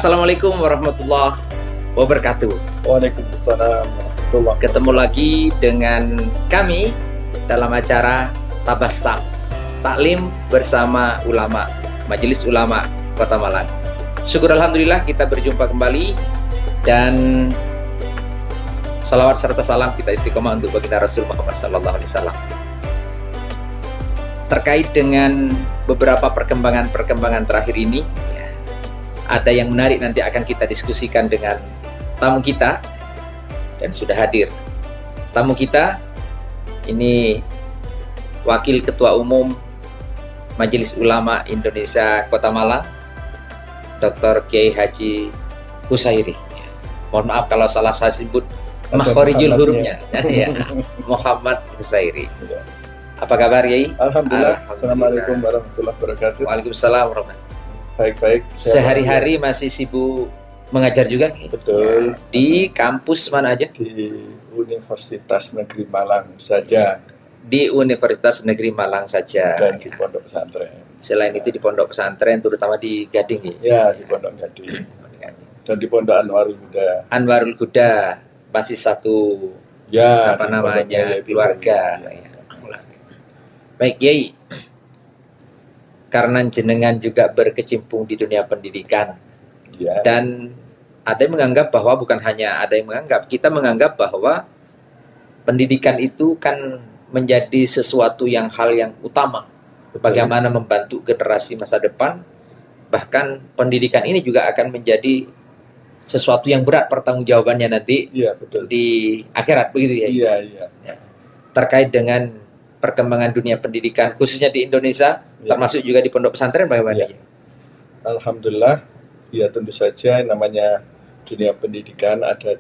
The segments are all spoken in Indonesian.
Assalamualaikum warahmatullahi wabarakatuh. Waalaikumsalam warahmatullahi wabarakatuh. Ketemu lagi dengan kami dalam acara Tabassam, taklim bersama ulama Majelis Ulama Kota Malang. Syukur alhamdulillah kita berjumpa kembali, dan salawat serta salam kita istiqomah untuk baginda Rasul Muhammad sallallahu alaihi wasallam. Terkait dengan beberapa perkembangan terakhir ini, ada yang menarik, nanti akan kita diskusikan dengan tamu kita, dan sudah hadir. Tamu kita ini Wakil Ketua Umum Majelis Ulama Indonesia Kota Malang, Dr. Kiai Haji Husairi. Mohon maaf kalau salah saya sebut makhorijul hurufnya. Ya, Muhammad Husairi. Apa kabar, Kiai? Alhamdulillah. Assalamualaikum warahmatullahi wabarakatuh. Waalaikumsalam warahmatullahi. Baik-baik. Sehari-hari masih sibuk mengajar juga? Betul. Di kampus mana aja? Di Universitas Negeri Malang saja. Di Universitas Negeri Malang saja. Dan di pondok pesantren. Selain itu di pondok pesantren, terutama di Gading, ya? Ya, di pondok Gading. Dan di pondok Anwarul Huda. Anwarul Huda masih satu, ya, keluarga. Ya. Baik, Kiai. Karena jenengan juga berkecimpung di dunia pendidikan, ya. Dan ada yang menganggap bahwa, bukan hanya ada yang menganggap, kita menganggap bahwa pendidikan itu kan menjadi sesuatu hal yang utama. Betul. Bagaimana membantu generasi masa depan, bahkan pendidikan ini juga akan menjadi sesuatu yang berat pertanggungjawabannya nanti, ya, betul, di akhirat, begitu ya? Iya, iya. Ya. Terkait dengan perkembangan dunia pendidikan khususnya di Indonesia, ya, termasuk juga di pondok pesantren, bagaimana? Ya. Alhamdulillah, ya tentu saja namanya dunia pendidikan ada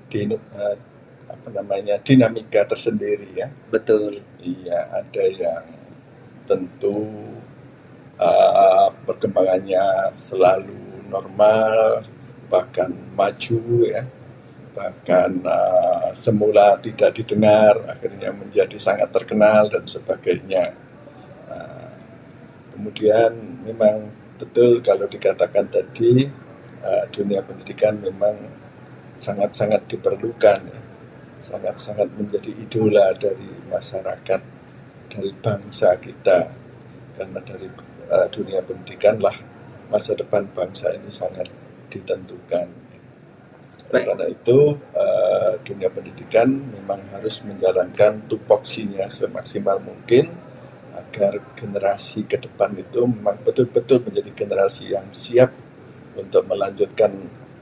dinamika tersendiri, ya. Betul. Iya, ada yang tentu perkembangannya selalu normal, bahkan maju, ya. Bahkan semula tidak didengar, akhirnya menjadi sangat terkenal dan sebagainya. Kemudian memang betul kalau dikatakan tadi, dunia pendidikan memang sangat-sangat diperlukan, ya. Sangat-sangat menjadi idola dari masyarakat, dari bangsa kita, karena dari dunia pendidikan lah masa depan bangsa ini sangat ditentukan. Karena itu dunia pendidikan memang harus menjalankan tupoksinya semaksimal mungkin agar generasi ke depan itu memang betul-betul menjadi generasi yang siap untuk melanjutkan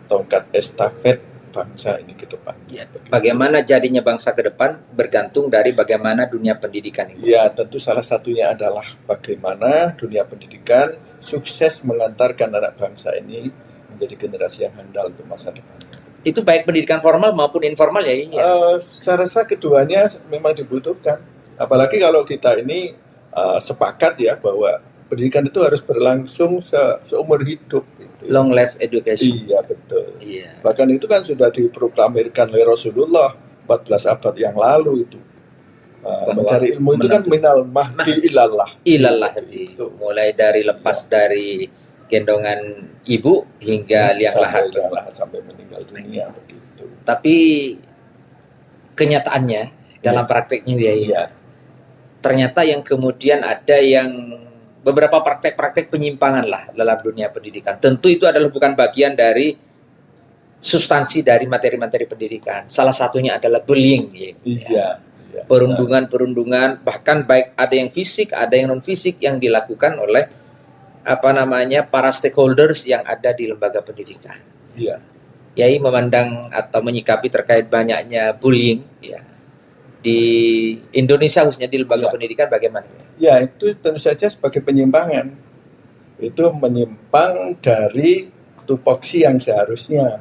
tongkat estafet bangsa ini ke depan. Ya, bagaimana jadinya bangsa ke depan bergantung dari bagaimana dunia pendidikan ini. Ya, tentu salah satunya adalah bagaimana dunia pendidikan sukses mengantarkan anak bangsa ini menjadi generasi yang handal untuk masa depan. Itu baik pendidikan formal maupun informal, ya? Saya rasa keduanya memang dibutuhkan. Apalagi kalau kita ini sepakat, ya, bahwa pendidikan itu harus berlangsung seumur hidup. Gitu. Long life education. Iya, betul. Iya. Bahkan itu kan sudah diproklamirkan oleh Rasulullah 14 abad yang lalu itu. Mencari ilmu itu kan minal mahdi ilallah. Ilallah itu. Mulai dari lepas dari gendongan ibu hingga liang lahat sampai meninggal dunia, begitu. Tapi kenyataannya dalam prakteknya dia, ya, ternyata yang kemudian ada yang beberapa praktek-praktek penyimpangan lah dalam dunia pendidikan. Tentu itu adalah bukan bagian dari substansi dari materi-materi pendidikan. Salah satunya adalah bullying, ya. Perundungan, bahkan baik ada yang fisik, ada yang non fisik yang dilakukan oleh para stakeholders yang ada di lembaga pendidikan. Iya. Yai memandang atau menyikapi terkait banyaknya bullying, ya, di Indonesia khususnya di lembaga pendidikan, bagaimana? Ya, itu tentu saja sebagai penyimpangan. Itu menyimpang dari tupoksi yang seharusnya.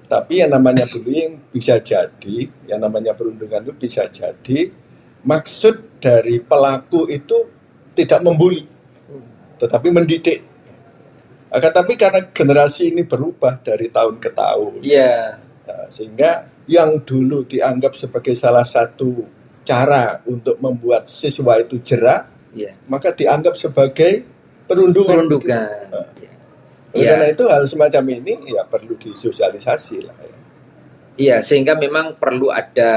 Tapi yang namanya bullying bisa jadi, yang namanya perundungan itu bisa jadi maksud dari pelaku itu tidak membuli, tetapi mendidik. Tapi karena generasi ini berubah dari tahun ke tahun, sehingga yang dulu dianggap sebagai salah satu cara untuk membuat siswa itu jera, maka dianggap sebagai perundungan. Iya. Karena itu hal semacam ini ya perlu disosialisasi lah. Ya. Iya, sehingga memang perlu ada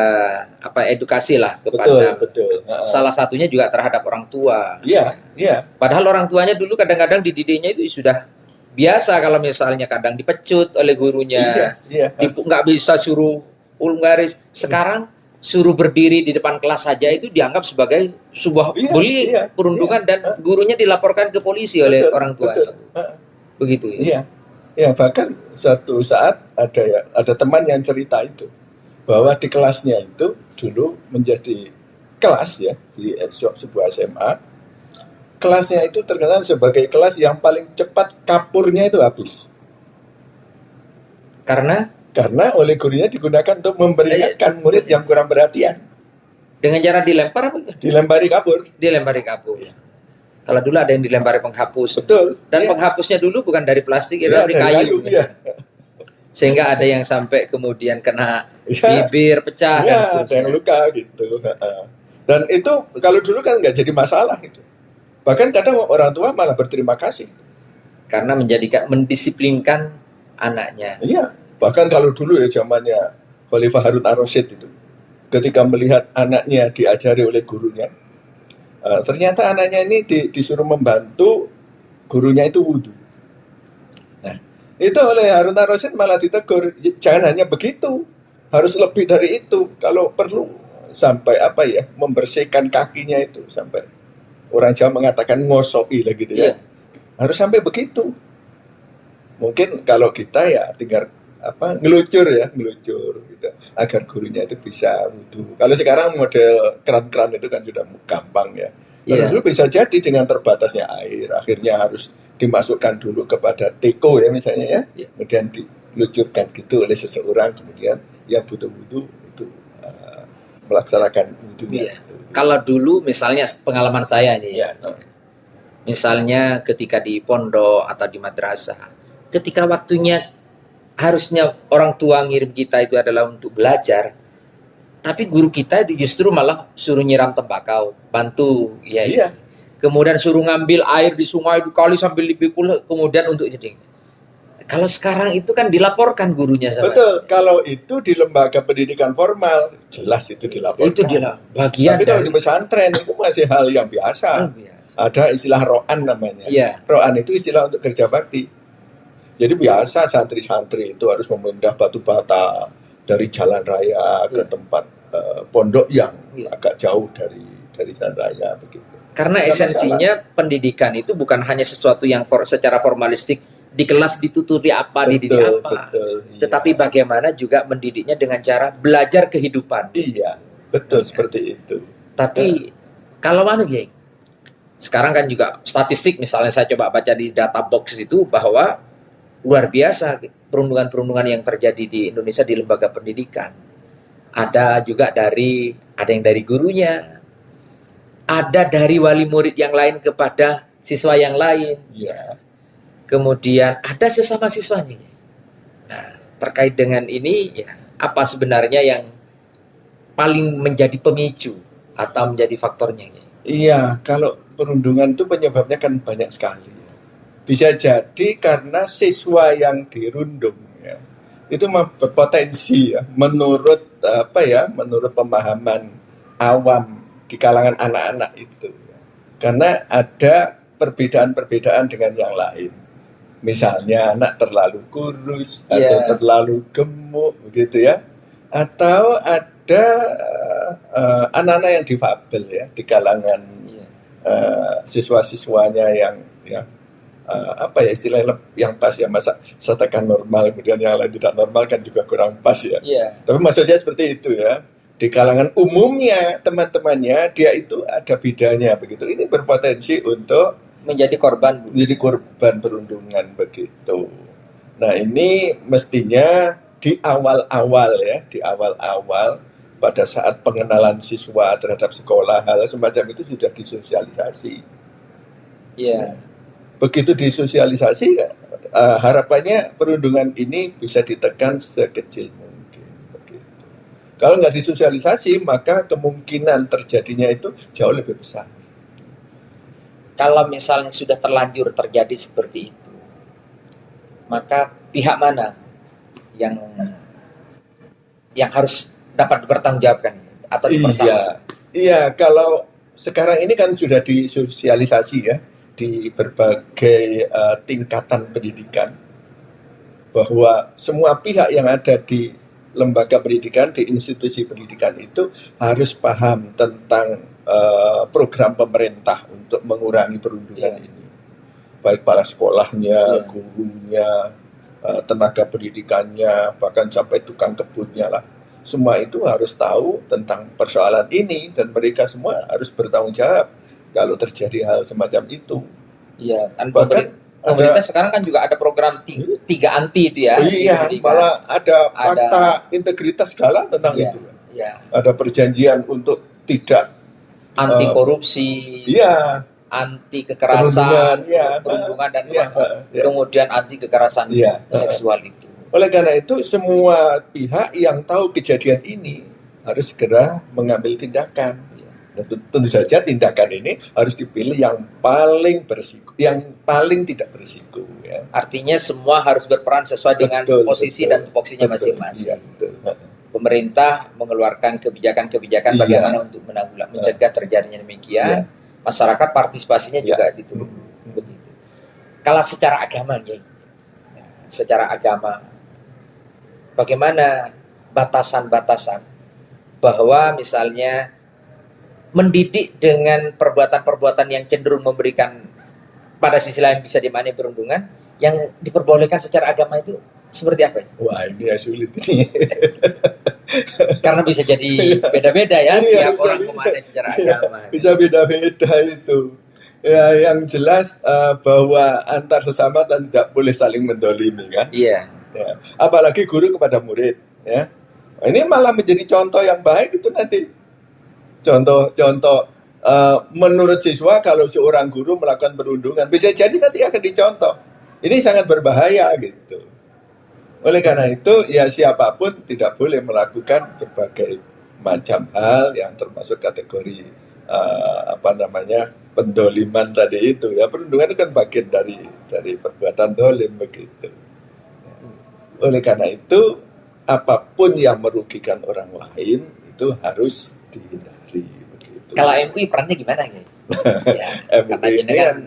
edukasi lah Betul, kepada betul. salah satunya juga terhadap orang tua. Iya, iya. Padahal orang tuanya dulu kadang-kadang dididiknya itu sudah biasa kalau misalnya kadang dipecut oleh gurunya, Iya, iya. nggak bisa suruh ulung garis. Sekarang suruh berdiri di depan kelas saja itu dianggap sebagai sebuah Iya, bullying, iya, perundungan, iya. dan gurunya dilaporkan ke polisi oleh Betul, orang tua. betul. Begitu ya. Iya. Ya, bahkan suatu saat ada teman yang cerita itu bahwa di kelasnya itu dulu menjadi kelas ya di sebuah SMA. Kelasnya itu terkenal sebagai kelas yang paling cepat kapurnya itu habis. Karena oleh gurunya digunakan untuk memperingatkan murid yang kurang perhatian. Dengan cara dilempar apa? Dilempari kapur. Dilempari kapur. Iya. Kalau dulu ada yang dilempari penghapus. Betul. Dan iya. penghapusnya dulu bukan dari plastik, Iya, dari kayu. Iya. Sehingga ada yang sampai kemudian kena Iya. bibir pecah dan Iya, ada seterusnya. yang luka gitu. Dan itu kalau dulu kan nggak jadi masalah itu. Bahkan kadang orang tua malah berterima kasih. Karena mendisiplinkan anaknya. Iya. Bahkan kalau dulu ya zamannya Khalifah Harun ar-Rasyid itu, ketika melihat anaknya diajari oleh gurunya, ternyata anaknya ini disuruh membantu gurunya itu wudhu. Nah, itu oleh Harun ar-Rasyid malah ditegur, jangan hanya begitu, harus lebih dari itu. Kalau perlu sampai membersihkan kakinya itu, sampai orang Jawa mengatakan ngosoi lah gitu ya. Iya. Harus sampai begitu. Mungkin kalau kita ya tinggal ngelucur gitu, agar gurunya itu bisa wudhu. Kalau sekarang model keran-keran itu kan sudah gampang ya. Kalau dulu bisa jadi dengan terbatasnya air, akhirnya harus dimasukkan dulu kepada teko ya misalnya ya, kemudian dilucurkan gitu oleh seseorang, kemudian yang butuh wudhu itu melaksanakan wudhunya. Iya. Kalau dulu misalnya pengalaman saya nih ya, misalnya ketika di pondok atau di madrasah, ketika waktunya harusnya orang tua ngirim kita itu adalah untuk belajar, tapi guru kita itu justru malah suruh nyiram tembakau, bantu, ya. Iya. Kemudian suruh ngambil air di sungai dikali sambil dipikul, kemudian untuk jadi. Kalau sekarang itu kan dilaporkan gurunya sama. Betul. Kalau itu di lembaga pendidikan formal, jelas itu dilaporkan. Itu dia bagian. Tapi kalau di pesantren itu masih hal yang biasa. Ada istilah ro'an namanya. Iya. Ro'an itu istilah untuk kerja bakti. Jadi biasa santri-santri itu harus memindah batu bata dari jalan raya ke tempat pondok yang agak jauh dari jalan raya begitu. Karena esensinya pendidikan itu bukan hanya sesuatu yang secara formalistik di kelas ditutupi apa, dididik apa. Betul, iya. Tetapi bagaimana juga mendidiknya dengan cara belajar kehidupan. Iya, betul seperti itu. Tapi kalau ya, sekarang kan juga statistik, misalnya saya coba baca di data box itu bahwa luar biasa perundungan-perundungan yang terjadi di Indonesia di lembaga pendidikan. Ada yang dari gurunya, ada dari wali murid yang lain kepada siswa yang lain. Iya. Kemudian ada sesama siswanya. Nah, terkait dengan ini, ya, apa sebenarnya yang paling menjadi pemicu atau menjadi faktornya? Iya, kalau perundungan itu penyebabnya kan banyak sekali. Bisa jadi karena siswa yang dirundung ya, itu berpotensi ya, menurut pemahaman awam di kalangan anak-anak itu. Karena ada perbedaan-perbedaan dengan yang lain. Misalnya anak terlalu kurus atau terlalu gemuk begitu ya. Atau ada anak-anak yang difabel ya di kalangan siswa-siswanya yang istilah yang pas ya, masa saya tekan normal kemudian yang lain tidak normal kan juga kurang pas ya. Tapi maksudnya seperti itu ya. Di kalangan umumnya teman-temannya dia itu ada bedanya begitu. Ini berpotensi untuk menjadi korban perundungan begitu. Nah, ini mestinya di awal-awal pada saat pengenalan siswa terhadap sekolah, hal semacam itu sudah disosialisasi. Iya. Begitu disosialisasi, harapannya perundungan ini bisa ditekan sekecil mungkin. Begitu. Kalau nggak disosialisasi, maka kemungkinan terjadinya itu jauh lebih besar. Kalau misalnya sudah terlanjur terjadi seperti itu, maka pihak mana yang harus dapat dipertanggungjawabkan atau dipersalahkan? Iya, kalau sekarang ini kan sudah disosialisasi ya di berbagai tingkatan pendidikan, bahwa semua pihak yang ada di lembaga pendidikan, di institusi pendidikan itu harus paham tentang program pemerintah untuk mengurangi perundungan ini. Baik kepala sekolahnya, gurunya, tenaga pendidikannya, bahkan sampai tukang kebunnya lah. Semua itu harus tahu tentang persoalan ini, dan mereka semua harus bertanggung jawab kalau terjadi hal semacam itu. Iya, kan pemerintah sekarang kan juga ada program 3 anti itu ya. Iya, malah ada fakta integritas segala tentang itu. Iya. Ada perjanjian untuk tidak anti korupsi. Iya. Anti kekerasan, perundungan dan kemudian anti kekerasan seksual itu. Oleh karena itu semua pihak yang tahu kejadian ini harus segera mengambil tindakan. Dan tentu saja tindakan ini harus dipilih yang paling berisiko, yang paling tidak berisiko. Ya. Artinya semua harus berperan sesuai dengan posisi dan tupoksinya masing-masing. Pemerintah mengeluarkan kebijakan-kebijakan bagaimana untuk mencegah terjadinya demikian. Masyarakat partisipasinya juga diturun begitu. Kalau secara agama, bagaimana batasan-batasan bahwa misalnya mendidik dengan perbuatan-perbuatan yang cenderung memberikan pada sisi lain bisa dimaknai perundungan, yang diperbolehkan secara agama itu seperti apa? Wah, ini sulit ini. Karena bisa jadi beda-beda ya, tiap orang memaknai secara agama. Bisa beda-beda itu. Ya, yang jelas bahwa antar sesama tidak boleh saling mendolimi kan. Iya. Ya. Apalagi guru kepada murid. Ya. Ini malah menjadi contoh yang baik itu nanti. Contoh menurut siswa kalau seorang guru melakukan perundungan bisa jadi nanti akan dicontoh. Ini sangat berbahaya gitu. Oleh karena itu, ya siapapun tidak boleh melakukan berbagai macam hal yang termasuk kategori pendoliman tadi itu. Ya, perundungan itu kan bagian dari perbuatan dolim begitu. Oleh karena itu, apapun yang merugikan orang lain itu harus dihindari begitu. Kalau MUI perannya gimana ya? MUI ini kan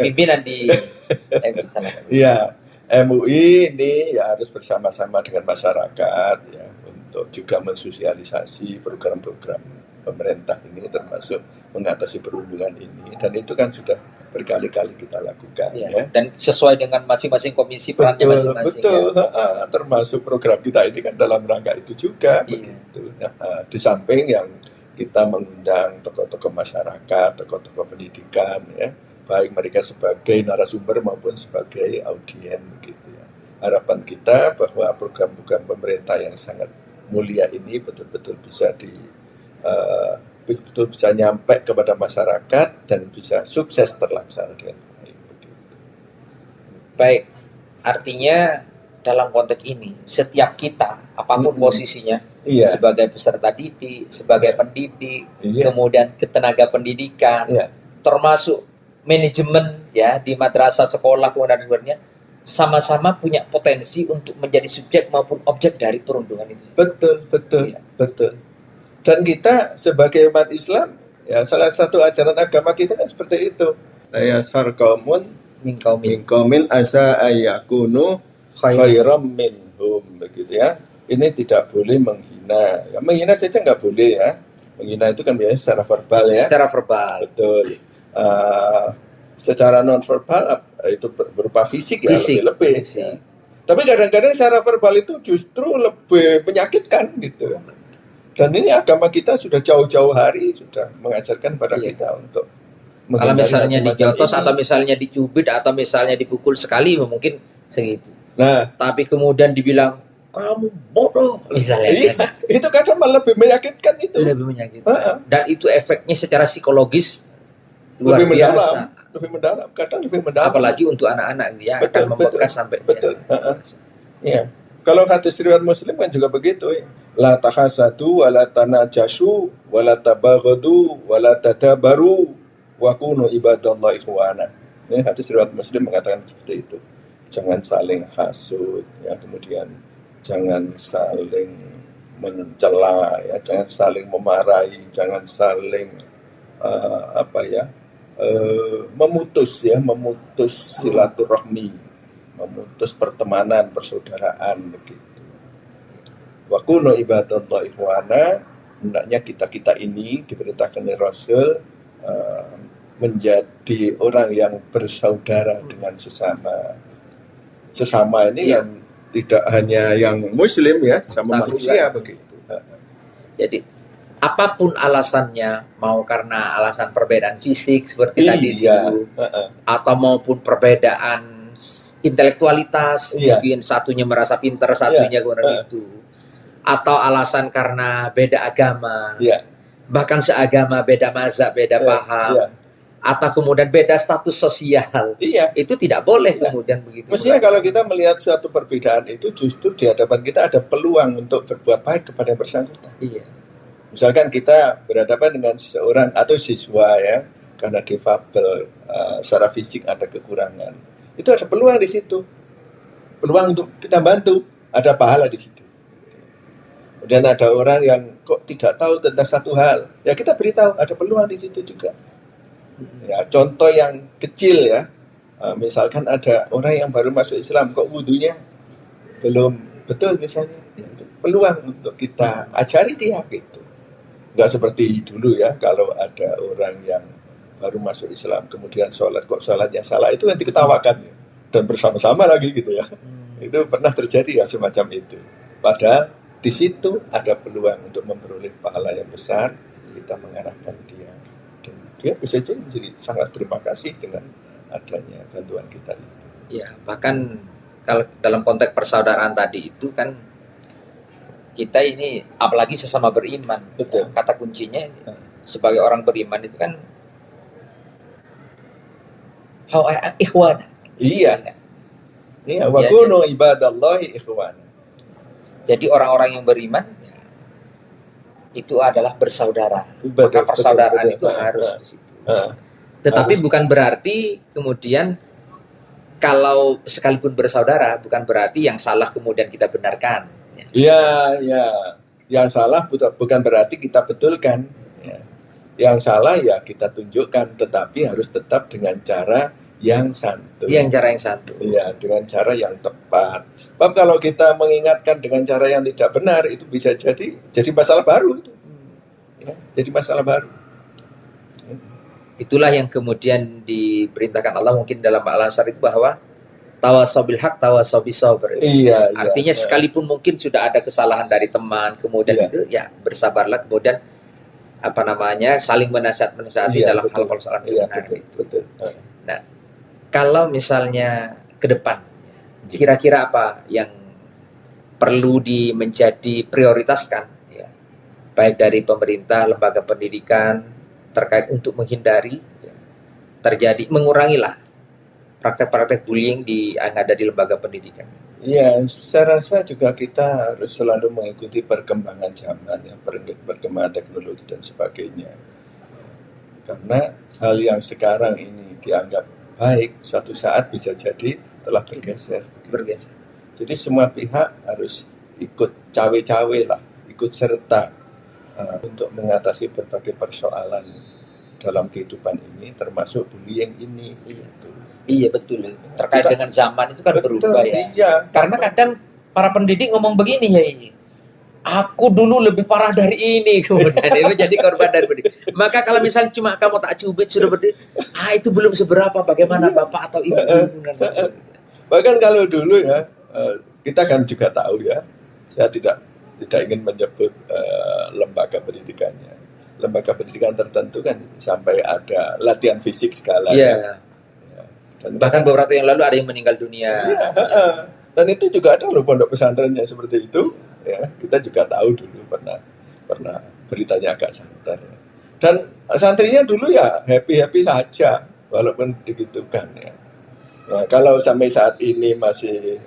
pimpinan di MUI sana. Iya. MUI ini ya harus bersama-sama dengan masyarakat ya untuk juga mensosialisasi program-program pemerintah ini termasuk mengatasi perundungan ini, dan itu kan sudah berkali-kali kita lakukan ya. Dan sesuai dengan masing-masing komisi perannya masing-masing. Betul. Ya. Termasuk program kita ini kan dalam rangka itu juga begitu. Di samping yang kita mengundang tokoh-tokoh masyarakat, tokoh-tokoh pendidikan ya, baik mereka sebagai narasumber maupun sebagai audien begitu ya. Harapan kita bahwa program-program pemerintah yang sangat mulia ini betul-betul bisa betul bisa nyampe kepada masyarakat dan bisa sukses terlaksana dengan baik begitu. Baik, artinya dalam konteks ini setiap kita apapun posisinya, sebagai peserta didik, sebagai pendidik, kemudian ketenaga pendidikan, termasuk manajemen ya di madrasah, sekolah, kemudian sebagainya, sama-sama punya potensi untuk menjadi subjek maupun objek dari perundungan itu. Betul. Dan kita sebagai umat Islam, ya salah satu ajaran agama kita kan seperti itu. La yashar qaumun min qaumin asa ayyakunu khairam minhum begitu ya. Ini tidak boleh menghina. Ya, menghina saja nggak boleh ya. Menghina itu kan biasanya secara verbal ya. Secara verbal. Betul. Secara non verbal itu berupa fisik ya, lebih. Ya. Tapi kadang-kadang secara verbal itu justru lebih menyakitkan gitu. Dan ini agama kita sudah jauh-jauh hari sudah mengajarkan pada kita untuk kalau misalnya dijotos atau misalnya dicubit atau misalnya dipukul sekali mungkin segitu. Nah, tapi kemudian dibilang kamu bodoh misalnya. Iya, itu kadang malah lebih menyakitkan itu. Lebih menyakitkan. Dan itu efeknya secara psikologis luar biasa. Lebih mendalam, kadang lebih mendalam. Apalagi untuk anak-anak ya, akan membekas sampai. Betul. Ya. Kalau hadis riwayat Muslim kan juga begitu ya. La tahasadu wa la tanajashu wa la tabaghadu wa la tadabaru wa kunu ibadallahi ikhwana. Ini hadis riwayat Muslim mengatakan seperti itu. jangan saling hasut, ya, kemudian jangan saling mencela, ya, jangan saling memarahi, jangan saling memutus silaturahmi, memutus pertemanan, persaudaraan begitu. Wa kunu ibadallahi ikhwana, hendaknya kita ini diperintahkan oleh Rasul menjadi orang yang bersaudara dengan sesama. Sesama ini kan tidak hanya yang muslim, ya, sama manusia begitu. Jadi apapun alasannya, mau karena alasan perbedaan fisik seperti tadi atau maupun perbedaan intelektualitas, mungkin satunya merasa pintar, satunya kurang itu, atau alasan karena beda agama, bahkan seagama, beda mazhab, beda paham, atau kemudian beda status sosial, itu tidak boleh kemudian begitu. Mestinya kalau kita melihat suatu perbedaan itu, justru di hadapan kita ada peluang untuk berbuat baik kepada yang bersangkutan. Misalkan kita berhadapan dengan seorang atau siswa, ya, karena difabel, secara fisik ada kekurangan, itu ada peluang di situ, peluang untuk kita bantu, ada pahala di situ. Kemudian ada orang yang kok tidak tahu tentang satu hal, ya kita beritahu, ada peluang di situ juga. Ya, contoh yang kecil, ya, misalkan ada orang yang baru masuk Islam, kok wudunya belum betul misalnya, ya, itu peluang untuk kita ajari dia gitu. Nggak seperti dulu, ya, kalau ada orang yang baru masuk Islam kemudian sholat, kok sholatnya salah, itu nanti diketawakan, ya, dan bersama-sama lagi gitu, ya. Itu pernah terjadi, ya, semacam itu. Padahal di situ ada peluang untuk memperoleh pahala yang besar, kita mengarahkan dia, dan dia bisa jadi sangat terima kasih dengan adanya bantuan kita itu. Ya, bahkan kalau dalam konteks persaudaraan tadi itu kan kita ini apalagi sesama beriman. Betul. Kata kuncinya sebagai orang beriman itu kan ikhwan. Iya. Iya, wa kunu ibadallahi ikhwana. Jadi orang-orang yang beriman itu adalah bersaudara. Maka persaudaraan itu harus di situ. Tetapi bukan berarti kemudian kalau sekalipun bersaudara bukan berarti yang salah kemudian kita benarkan. Iya. Yang salah bukan berarti kita betulkan. Ya. Yang salah ya kita tunjukkan, tetapi harus tetap dengan cara yang santun. Cara yang santun. Iya, dengan cara yang tepat. Sebab kalau kita mengingatkan dengan cara yang tidak benar, itu bisa jadi masalah baru itu. Ya, jadi masalah baru. Itulah yang kemudian diperintahkan Allah mungkin dalam Al-Asr itu bahwa tawassaw bil haq, tawassaw bis sabr. Iya, artinya sekalipun mungkin sudah ada kesalahan dari teman, kemudian itu ya bersabarlah, kemudian saling menasihati dalam hal persoalan benar itu. Betul. Nah, kalau misalnya ke depan kira-kira apa yang perlu menjadi prioritaskan, ya, baik dari pemerintah, lembaga pendidikan terkait untuk menghindari mengurangilah praktek-praktek bullying yang ada di lembaga pendidikan. Iya, saya rasa juga kita harus selalu mengikuti perkembangan zaman, ya, perkembangan teknologi dan sebagainya. Karena hal yang sekarang ini dianggap baik, suatu saat bisa jadi telah bergeser. Jadi semua pihak harus ikut cawe-cawe lah, ikut serta untuk mengatasi berbagai persoalan dalam kehidupan ini, termasuk bullying ini. Iya betul. Terkait dengan zaman itu kan berubah, ya. Iya. Karena kadang para pendidik ngomong begini, ya ini. Aku dulu lebih parah dari ini, kemudian itu jadi korban dari pendidik. Maka kalau misalnya cuma kamu tak cubit sudah berdiri, itu belum seberapa. Bagaimana bapak atau ibu? Bahkan kalau dulu, ya, kita kan juga tahu, ya. Saya tidak ingin menyebut lembaga pendidikannya. Lembaga pendidikan tertentu kan sampai ada latihan fisik segala. Iya. Dan bahkan beberapa yang lalu ada yang meninggal dunia. Ya. Dan itu juga ada loh pondok pesantren yang seperti itu. Ya, kita juga tahu dulu pernah beritanya agak santer. Dan santrinya dulu ya happy saja, walaupun digitukan, ya. Nah, kalau sampai saat ini masih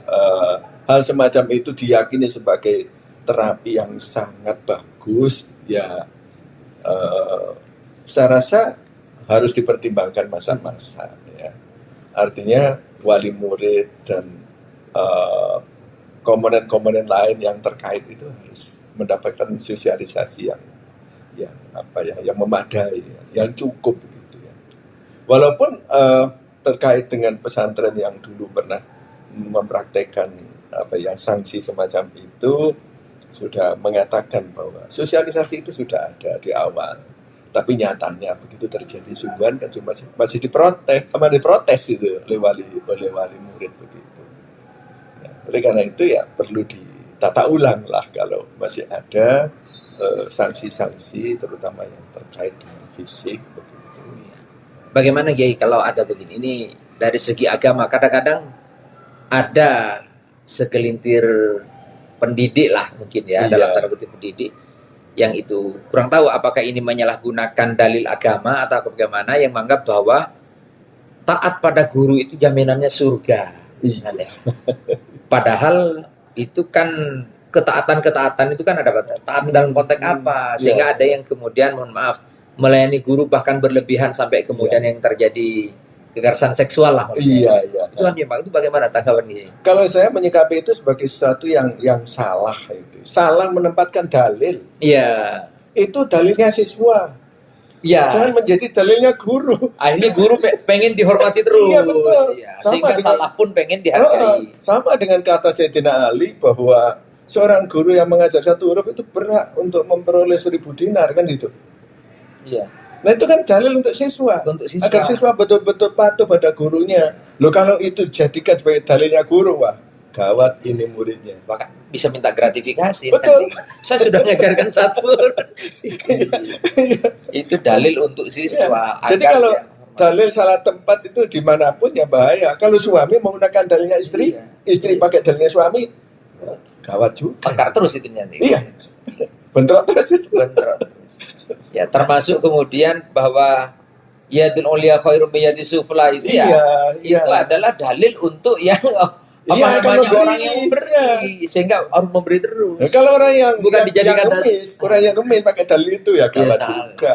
hal semacam itu diyakini sebagai terapi yang sangat bagus, ya, saya rasa harus dipertimbangkan masa-masa. Artinya wali murid dan komponen-komponen lain yang terkait itu harus mendapatkan sosialisasi yang memadai, yang cukup gitu ya. Walaupun terkait dengan pesantren yang dulu pernah mempraktekkan yang sanksi semacam itu sudah mengatakan bahwa sosialisasi itu sudah ada di awal, tapi nyatanya begitu terjadi sungguhan kan masih diprotes itu oleh wali murid begitu. Ya, oleh karena itu ya perlu ditata ulang lah kalau masih ada sanksi-sanksi terutama yang terkait dengan fisik begitu. Bagaimana Kiai kalau ada begini? Ini dari segi agama kadang-kadang ada segelintir pendidik lah mungkin ya, dalam tanda kutip pendidik yang itu kurang tahu apakah ini menyalahgunakan dalil agama atau bagaimana, yang menganggap bahwa taat pada guru itu jaminannya surga. Padahal itu kan ketaatan itu kan ada taat dalam konteks apa, sehingga ada yang kemudian mohon maaf melayani guru bahkan berlebihan sampai kemudian yang terjadi kekerasan seksual lah. Itu kan Pak, itu bagaimana tanggapan ini? Kalau saya menyikapi itu sebagai sesuatu yang salah, itu salah menempatkan dalil. Iya. Itu dalilnya siswa. Iya. Jangan menjadi dalilnya guru. Akhirnya guru pengen dihormati terus. Iya betul. Ya. Sehingga salah pun pengen dihargai. Sama dengan kata Sayyidina Ali bahwa seorang guru yang mengajar satu huruf itu berhak untuk memperoleh 1.000 dinar kan gitu. Iya. Nah itu kan dalil untuk siswa. Agar siswa betul-betul patuh pada gurunya. Loh kalau itu dijadikan sebagai dalilnya guru, wah gawat ini muridnya. Maka bisa minta gratifikasi. Betul. Nanti, saya sudah mengajarkan satu. Itu dalil untuk siswa. Jadi kalau dalil salah tempat itu dimanapun ya bahaya. Kalau suami menggunakan dalilnya istri, istri pakai dalilnya suami, gawat juga. Tengkar terus itu nanti. Iya. Bentrok terus. Ya termasuk kemudian bahwa yadul ulia khairum min yadis sufla itu itu adalah dalil untuk yang namanya orang yang memberi, sehingga orang memberi terus. Nah, kalau orang yang bukan dijadikan orang yang ngemis pakai dalil itu ya kalah juga.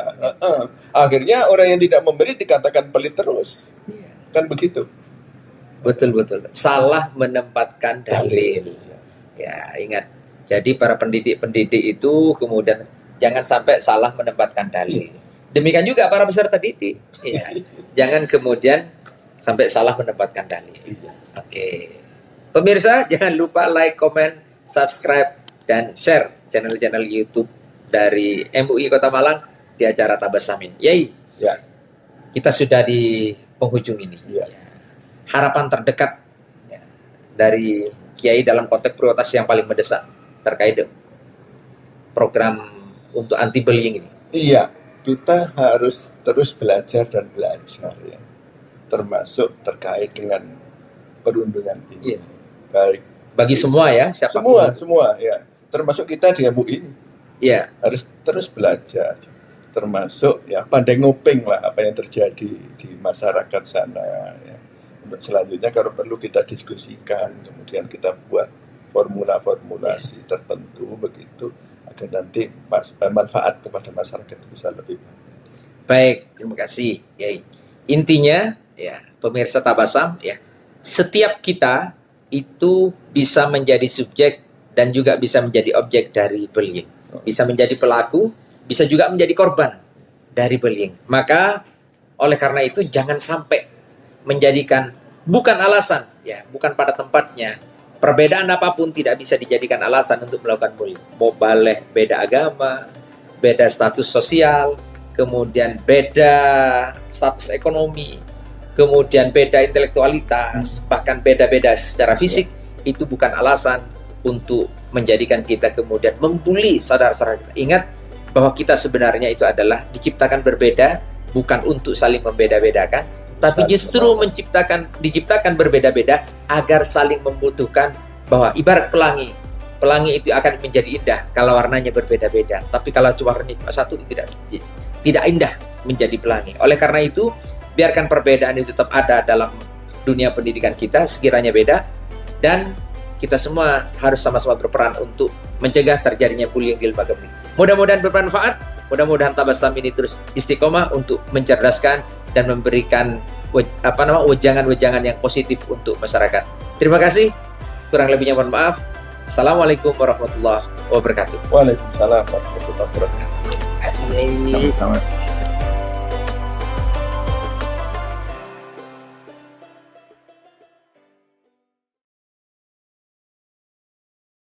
Akhirnya orang yang tidak memberi dikatakan pelit terus. Kan begitu. Betul. Salah menempatkan dalil. Ya, ingat. Jadi para pendidik itu kemudian jangan sampai salah menempatkan dalil. Demikian juga para peserta didik. Ya. Jangan kemudian sampai salah menempatkan dalil. Oke. Pemirsa, jangan lupa like, comment, subscribe, dan share channel-channel YouTube dari MUI Kota Malang di acara Tabasamin. Yai, kita sudah di penghujung ini. Harapan terdekat dari Kiai dalam konteks prioritas yang paling mendesak terkait program untuk anti bullying ini. Iya, kita harus terus belajar dan belajar ya. Termasuk terkait dengan perundungan ini. Iya. Baik bagi semua ya, siapapun. Semua ya. Termasuk kita di MUI ini. Iya. Harus terus belajar. Termasuk ya pandai nguping lah apa yang terjadi di masyarakat sana ya. Untuk selanjutnya kalau perlu kita diskusikan, kemudian kita buat formulasi tertentu begitu agar nanti manfaat kepada masyarakat bisa lebih baik. Terima kasih Yai. Intinya ya pemirsa Tabasam ya, setiap kita itu bisa menjadi subjek dan juga bisa menjadi objek dari bullying. Bisa menjadi pelaku, bisa juga menjadi korban dari bullying. Maka oleh karena itu jangan sampai menjadikan bukan alasan ya, bukan pada tempatnya. Perbedaan apapun tidak bisa dijadikan alasan untuk melakukan bullying. Boleh beda agama, beda status sosial, kemudian beda status ekonomi, kemudian beda intelektualitas, bahkan beda-beda secara fisik, itu bukan alasan untuk menjadikan kita kemudian membuli saudara-saudara. Ingat bahwa kita sebenarnya itu adalah diciptakan berbeda, bukan untuk saling membeda-bedakan, tapi justru diciptakan berbeda-beda agar saling membutuhkan. Bahwa ibarat pelangi itu akan menjadi indah kalau warnanya berbeda-beda, tapi kalau warnanya cuma satu tidak indah menjadi pelangi. Oleh karena itu biarkan perbedaan itu tetap ada dalam dunia pendidikan kita sekiranya beda, dan kita semua harus sama-sama berperan untuk mencegah terjadinya bullying di lembaga pendidikan. Mudah-mudahan bermanfaat, mudah-mudahan Tabasam ini terus istiqomah untuk mencerdaskan dan memberikan wejangan-wejangan yang positif untuk masyarakat. Terima kasih. Kurang lebihnya mohon maaf. Assalamualaikum warahmatullahi wabarakatuh. Waalaikumsalam warahmatullahi wabarakatuh. Asik. Sama-sama.